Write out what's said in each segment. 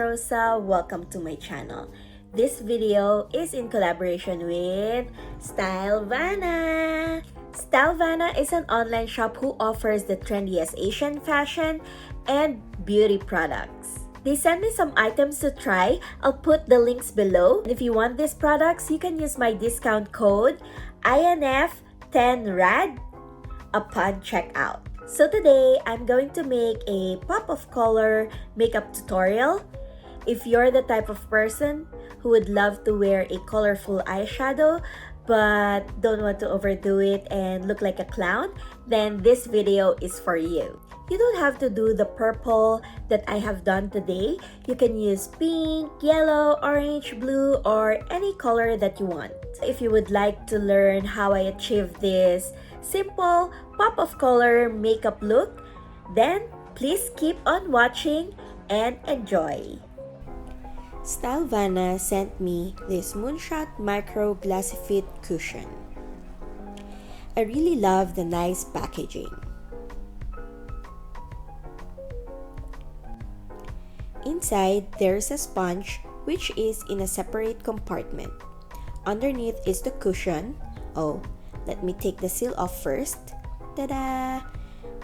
Rosa. Welcome to my channel. This video is in collaboration with Stylevana. Stylevana is an online shop who offers the trendiest Asian fashion and beauty products. They sent me some items to try. I'll put the links below. If you want these products, you can use my discount code INF10RAD upon checkout. So today, I'm going to make a pop of color makeup tutorial. If you're the type of person who would love to wear a colorful eyeshadow but don't want to overdo it and look like a clown, then this video is for you. You don't have to do the purple that I have done today. You can use pink, yellow, orange, blue, or any color that you want. If you would like to learn how I achieve this simple pop of color makeup look, then please keep on watching and enjoy. Stylevana sent me this Moonshot Micro Glassy Fit cushion. I really love the nice packaging. Inside, there's a sponge which is in a separate compartment. Underneath is the cushion. Oh, let me take the seal off first. Ta-da!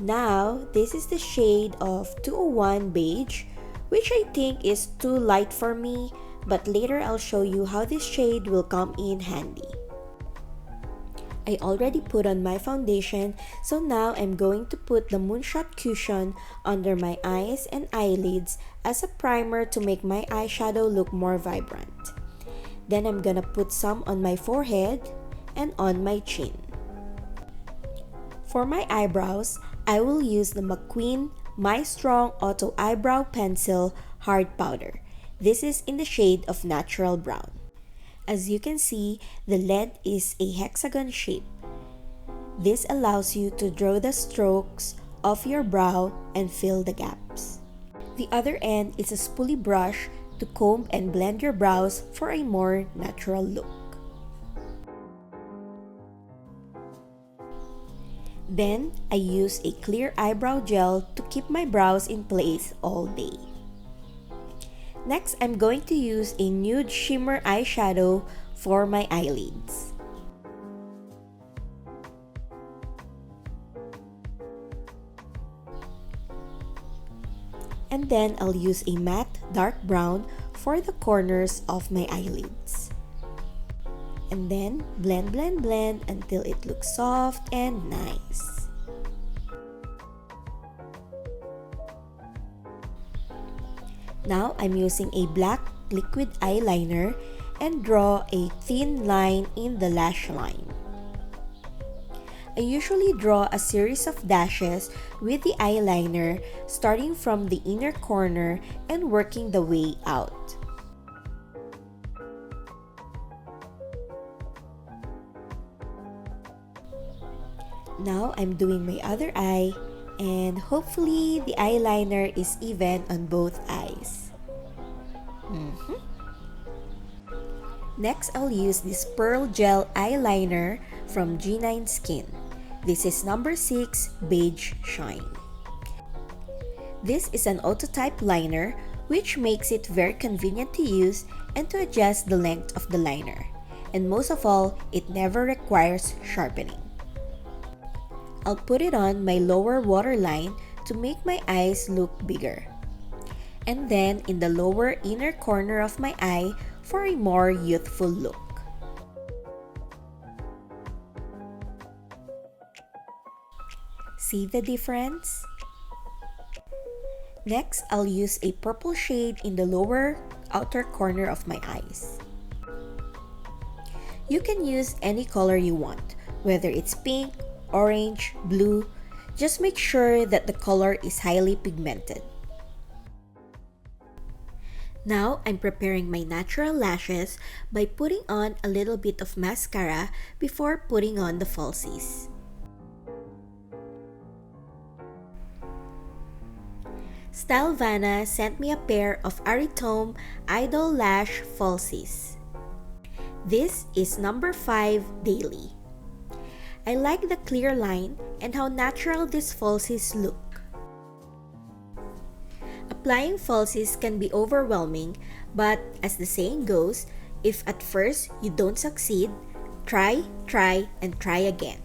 Now, this is the shade of 201 Beige, which I think is too light for me, but later I'll show you how this shade will come in handy. I already put on my foundation, so now I'm going to put the Moonshot cushion under my eyes and eyelids as a primer to make my eyeshadow look more vibrant. Then I'm gonna put some on my forehead and on my chin. For my eyebrows, I will use the McQueen My Strong Auto Eyebrow Pencil Hard Powder. This is in the shade of Natural Brown. As you can see, the lead is a hexagon shape. This allows you to draw the strokes of your brow and fill the gaps. The other end is a spoolie brush to comb and blend your brows for a more natural look. Then, I use a clear eyebrow gel to keep my brows in place all day. Next, I'm going to use a nude shimmer eyeshadow for my eyelids. And then I'll use a matte dark brown for the corners of my eyelids. And then blend until it looks soft and nice. Now I'm using a black liquid eyeliner and draw a thin line in the lash line. I usually draw a series of dashes with the eyeliner starting from the inner corner and working the way out. Now I'm doing my other eye, and hopefully the eyeliner is even on both eyes. Next, I'll use this Pearl Gel Eyeliner from G9 Skin. This is number 6 Beige Shine. This is an auto-type liner which makes it very convenient to use and to adjust the length of the liner. And most of all, it never requires sharpening. I'll put it on my lower waterline to make my eyes look bigger. And then in the lower inner corner of my eye for a more youthful look. See the difference? Next, I'll use a purple shade in the lower outer corner of my eyes. You can use any color you want, whether it's pink, orange, blue. Just make sure that the color is highly pigmented. Now, I'm preparing my natural lashes by putting on a little bit of mascara before putting on the falsies. Stylevana sent me a pair of Aritome Idol Lash Falsies. This is number 5 Daily. I like the clear line and how natural these falsies look. A Applying falsies can be overwhelming, but as the saying goes, if at first you don't succeed, try, and try again.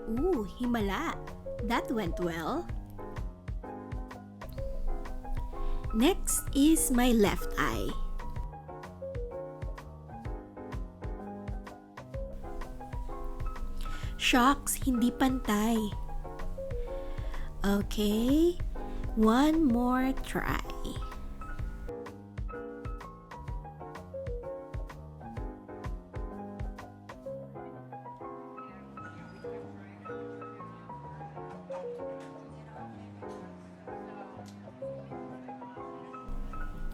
Ooh, himala! That went well. Next is my left eye. Shucks, hindi pantay. Okay, one more try.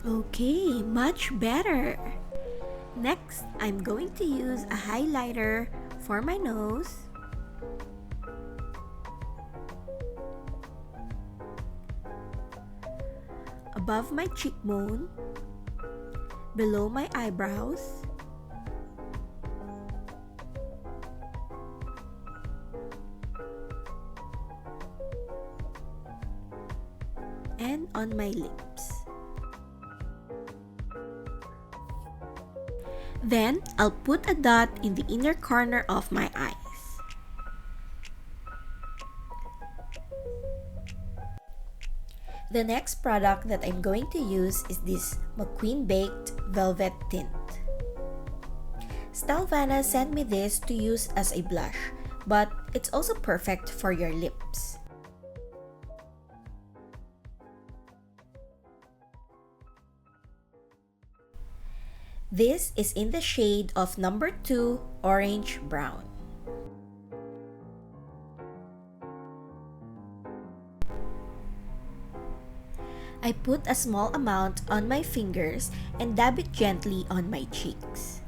Okay, much better. Next, I'm going to use a highlighter for my nose. Above my cheekbone, below my eyebrows, and on my lips. Then, I'll put a dot in the inner corner of my eyes. The next product that I'm going to use is this McQueen Baked Velvet Tint. Stelvana sent me this to use as a blush, but it's also perfect for your lips. This is in the shade of number 2 Orange Brown. I put a small amount on my fingers and dab it gently on my cheeks.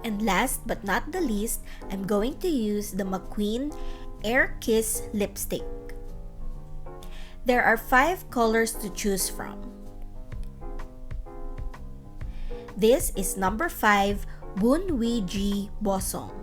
And last but not the least, I'm going to use the McQueen Air Kiss lipstick. There are 5 colors to choose from. This is number 5 Bun Wee Ji Bosong.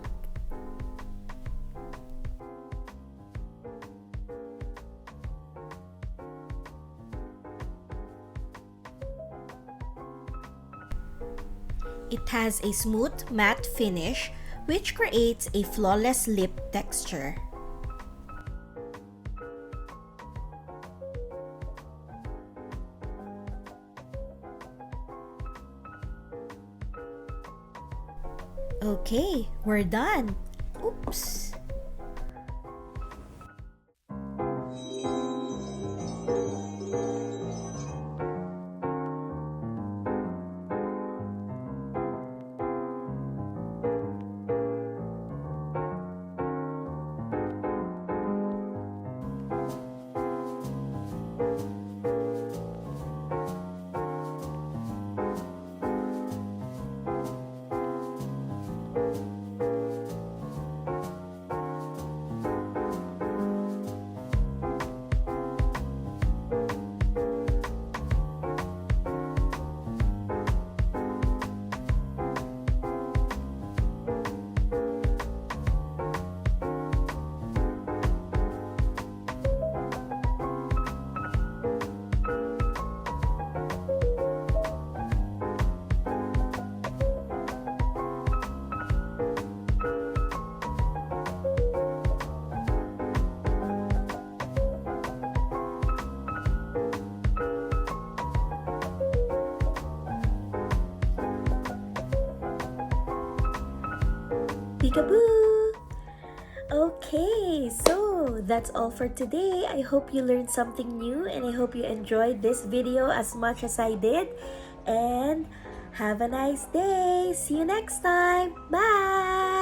It has a smooth matte finish which creates a flawless lip texture. Okay, we're done. Oops. Peekaboo! Okay, so that's all for today. I hope you learned something new and I hope you enjoyed this video as much as I did. And have a nice day. See you next time. Bye!